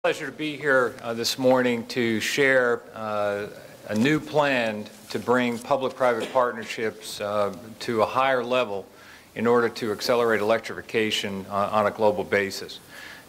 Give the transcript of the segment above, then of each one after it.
Pleasure to be here this morning to share a new plan to bring public-private partnerships to a higher level in order to accelerate electrification on a global basis.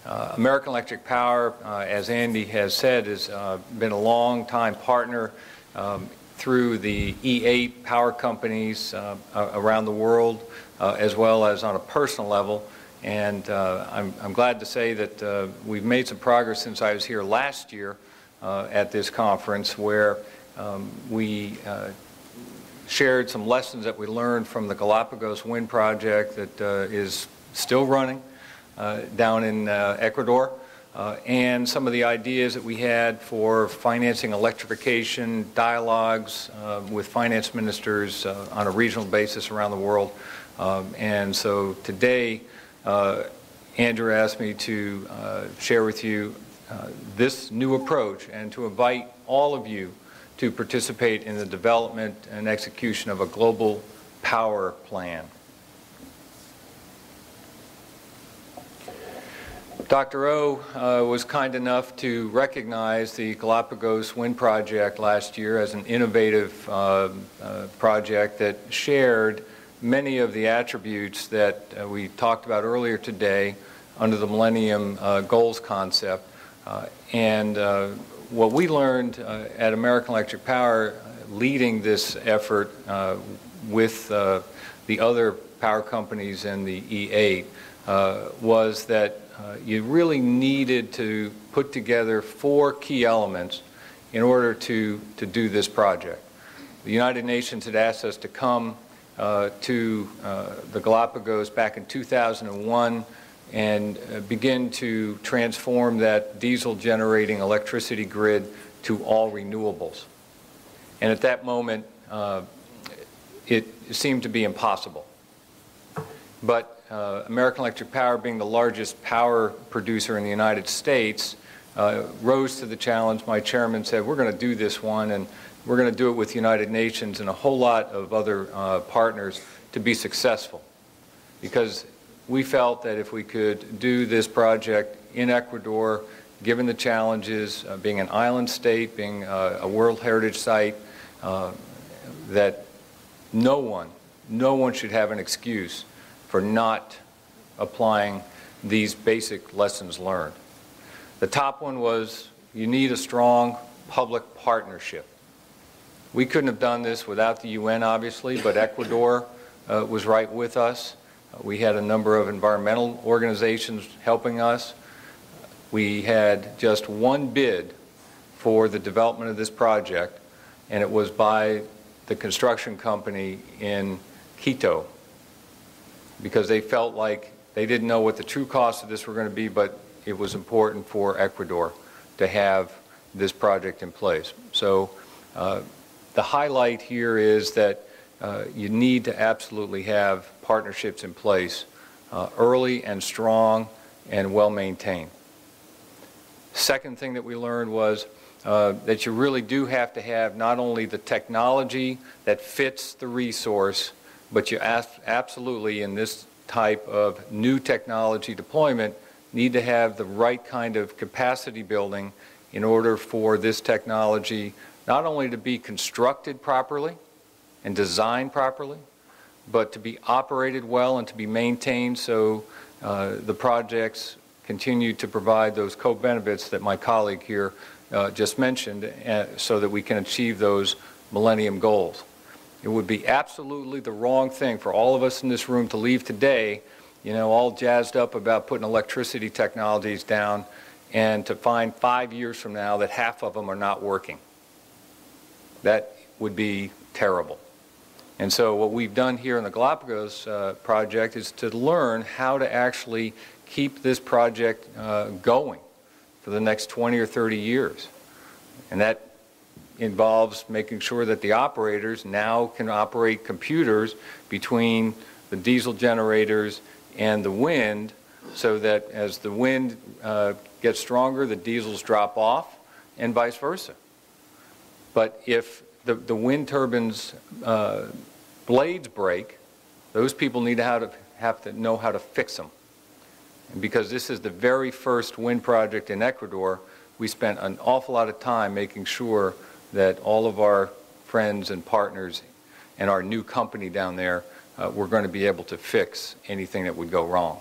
American Electric Power, as Andy has said, has been a long-time partner through the E8 power companies around the world, as well as on a personal level. And I'm glad to say that we've made some progress since I was here last year at this conference, where we shared some lessons that we learned from the Galapagos wind project that is still running down in Ecuador, and some of the ideas that we had for financing electrification, dialogues with finance ministers on a regional basis around the world. And so today, Andrew asked me to share with you this new approach and to invite all of you to participate in the development and execution of a global power plan. Dr. O was kind enough to recognize the Galapagos wind project last year as an innovative project that shared many of the attributes that we talked about earlier today under the Millennium Goals concept. And what we learned at American Electric Power leading this effort with the other power companies and the E8 was that you really needed to put together 4 key elements in order to do this project. The United Nations had asked us to come to the Galapagos back in 2001 and begin to transform that diesel generating electricity grid to all renewables. And at that moment, it seemed to be impossible. But American Electric Power, being the largest power producer in the United States, rose to the challenge. My chairman said, we're going to do this one, and we're going to do it with the United Nations and a whole lot of other partners to be successful. Because we felt that if we could do this project in Ecuador, given the challenges, being an island state, being a World Heritage Site, that no one should have an excuse for not applying these basic lessons learned. The top one was you need a strong public partnership. We couldn't have done this without the UN, obviously, but Ecuador was right with us. We had a number of environmental organizations helping us. We had just one bid for the development of this project, and it was by the construction company in Quito, because they felt like they didn't know what the true costs of this were going to be, but it was important for Ecuador to have this project in place. So the highlight here is that you need to absolutely have partnerships in place, early and strong and well maintained. Second thing that we learned was that you really do have to have not only the technology that fits the resource, but you absolutely, in this type of new technology deployment, need to have the right kind of capacity building in order for this technology not only to be constructed properly and designed properly, but to be operated well and to be maintained so the projects continue to provide those co-benefits that my colleague here just mentioned, so that we can achieve those Millennium Goals. It would be absolutely the wrong thing for all of us in this room to leave today, you know, all jazzed up about putting electricity technologies down, and to find 5 years from now that half of them are not working. That would be terrible. And so what we've done here in the Galapagos project is to learn how to actually keep this project going for the next 20 or 30 years. And that involves making sure that the operators now can operate computers between the diesel generators and the wind, so that as the wind gets stronger, the diesels drop off, and vice versa. But if the wind turbines blades break, those people need to have to know how to fix them. And because this is the very first wind project in Ecuador, we spent an awful lot of time making sure that all of our friends and partners and our new company down there were going to be able to fix anything that would go wrong.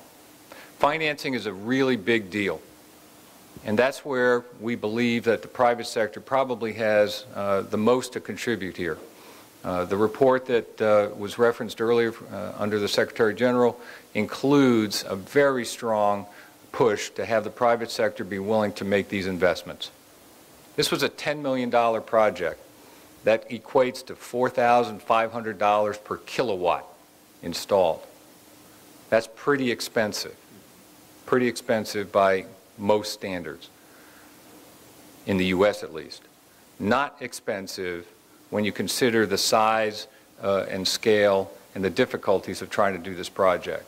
Financing is a really big deal. And that's where we believe that the private sector probably has the most to contribute here. The report that was referenced earlier under the Secretary General includes a very strong push to have the private sector be willing to make these investments. This was a $10 million project. That equates to $4,500 per kilowatt installed. That's pretty expensive by most standards, in the U.S. at least. Not expensive when you consider the size and scale and the difficulties of trying to do this project.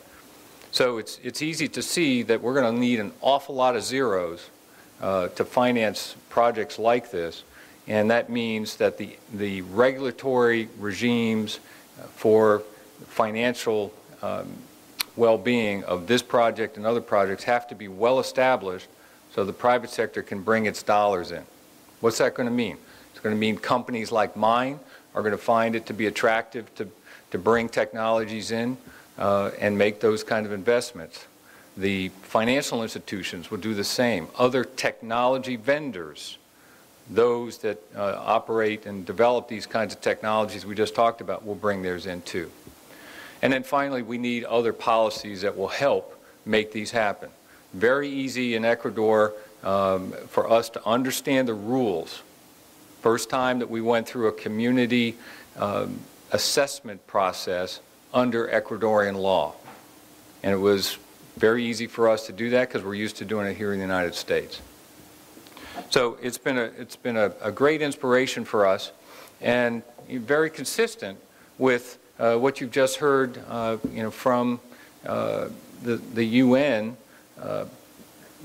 So it's easy to see that we're going to need an awful lot of zeros to finance projects like this, and that means that the regulatory regimes for financial well-being of this project and other projects have to be well established so the private sector can bring its dollars in. What's that going to mean? It's going to mean companies like mine are going to find it to be attractive to bring technologies in and make those kind of investments. The financial institutions will do the same. Other technology vendors, those that operate and develop these kinds of technologies we just talked about, will bring theirs in too. And then finally, we need other policies that will help make these happen. Very easy in Ecuador for us to understand the rules. First time that we went through a community assessment process under Ecuadorian law. And it was very easy for us to do that because we're used to doing it here in the United States. So it's been a great inspiration for us, and very consistent with what you've just heard from the UN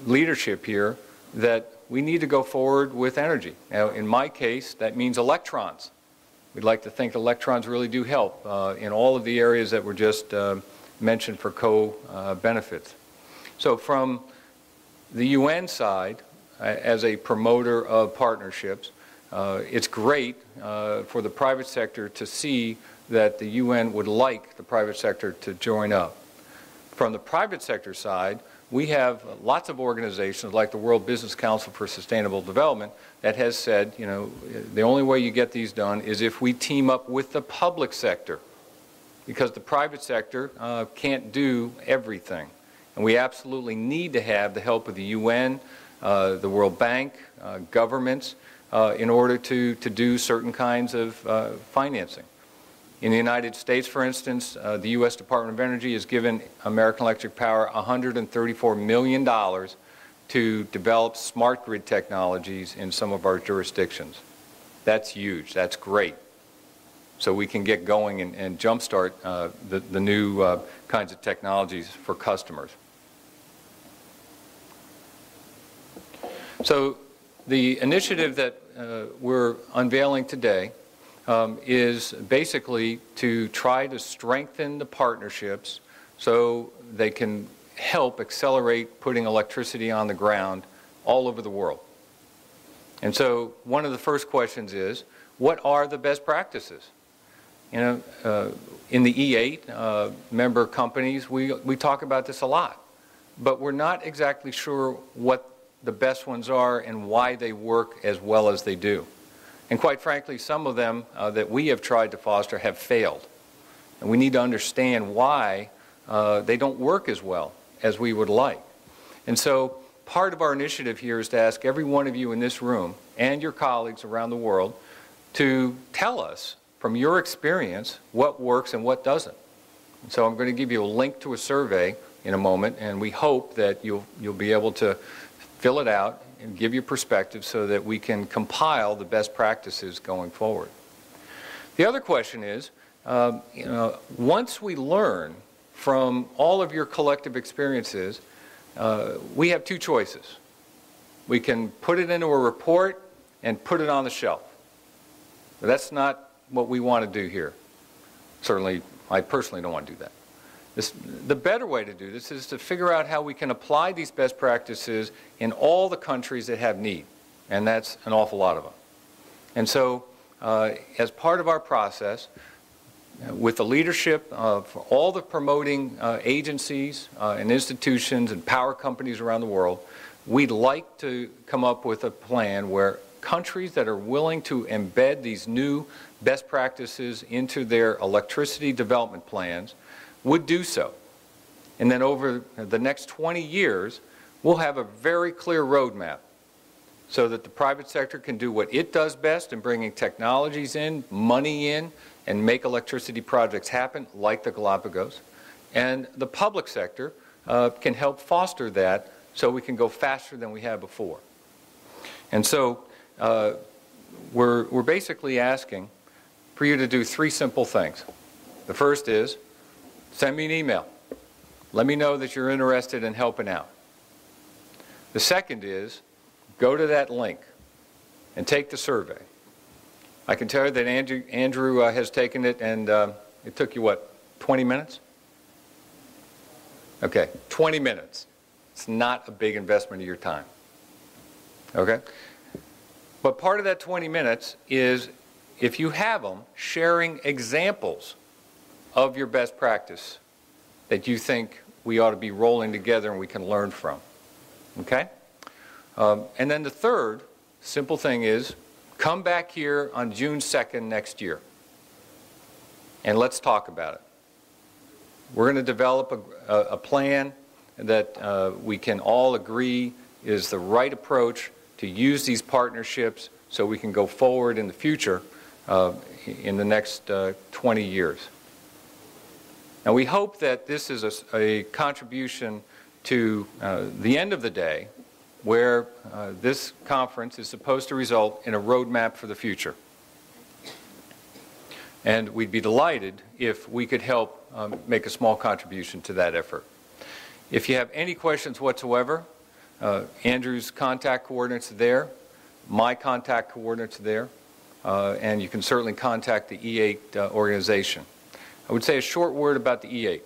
leadership here, that we need to go forward with energy. Now, in my case, that means electrons. We'd like to think electrons really do help in all of the areas that were just mentioned for co-benefits. So from the UN side, as a promoter of partnerships, it's great for the private sector to see that the UN would like the private sector to join up. From the private sector side, we have lots of organizations like the World Business Council for Sustainable Development that has said, the only way you get these done is if we team up with the public sector, because the private sector can't do everything. And we absolutely need to have the help of the UN, the World Bank, governments, in order to do certain kinds of financing. In the United States, for instance, the U.S. Department of Energy has given American Electric Power $134 million to develop smart grid technologies in some of our jurisdictions. That's huge. That's great. So we can get going and jumpstart the new kinds of technologies for customers. So the initiative that we're unveiling today is basically to try to strengthen the partnerships so they can help accelerate putting electricity on the ground all over the world. And so one of the first questions is, what are the best practices? In the E8 member companies, we talk about this a lot, but we're not exactly sure what the best ones are and why they work as well as they do. And quite frankly, some of them that we have tried to foster have failed. And we need to understand why they don't work as well as we would like. And so part of our initiative here is to ask every one of you in this room and your colleagues around the world to tell us from your experience what works and what doesn't. And so I'm going to give you a link to a survey in a moment, and we hope that you'll be able to fill it out and give your perspective so that we can compile the best practices going forward. The other question is, once we learn from all of your collective experiences, we have two choices. We can put it into a report and put it on the shelf. But that's not what we want to do here. Certainly, I personally don't want to do that. The better way to do this is to figure out how we can apply these best practices in all the countries that have need, and that's an awful lot of them. And so, as part of our process, with the leadership of all the promoting agencies and institutions and power companies around the world, we'd like to come up with a plan where countries that are willing to embed these new best practices into their electricity development plans would do so. And then over the next 20 years, we'll have a very clear roadmap so that the private sector can do what it does best in bringing technologies in, money in, and make electricity projects happen, like the Galapagos. And the public sector can help foster that so we can go faster than we have before. And so we're basically asking for you to do 3 simple things. The first is, send me an email. Let me know that you're interested in helping out. The second is, go to that link and take the survey. I can tell you that Andrew has taken it, and it took you, what, 20 minutes? Okay, 20 minutes. It's not a big investment of your time. Okay? But part of that 20 minutes is, if you have them, sharing examples of your best practice that you think we ought to be rolling together and we can learn from. Okay? And then the third simple thing is, come back here on June 2nd next year and let's talk about it. We're going to develop a plan that we can all agree is the right approach to use these partnerships so we can go forward in the future in the next 20 years. Now, we hope that this is a contribution to the end of the day, where this conference is supposed to result in a roadmap for the future. And we'd be delighted if we could help make a small contribution to that effort. If you have any questions whatsoever, Andrew's contact coordinates are there, my contact coordinates are there, and you can certainly contact the E8 organization. I would say a short word about the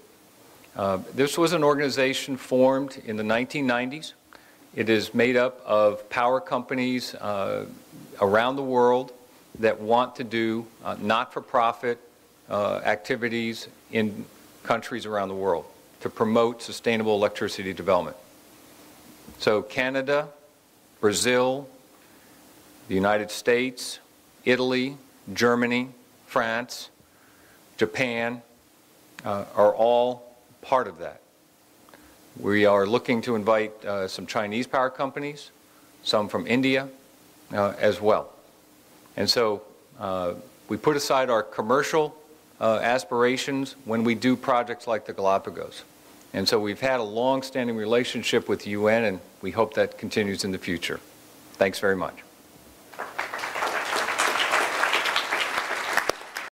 E8. This was an organization formed in the 1990s. It is made up of power companies around the world that want to do not-for-profit activities in countries around the world to promote sustainable electricity development. So Canada, Brazil, the United States, Italy, Germany, France, Japan are all part of that. We are looking to invite some Chinese power companies, some from India as well. And so we put aside our commercial aspirations when we do projects like the Galapagos. And so we've had a long-standing relationship with the UN, and we hope that continues in the future. Thanks very much.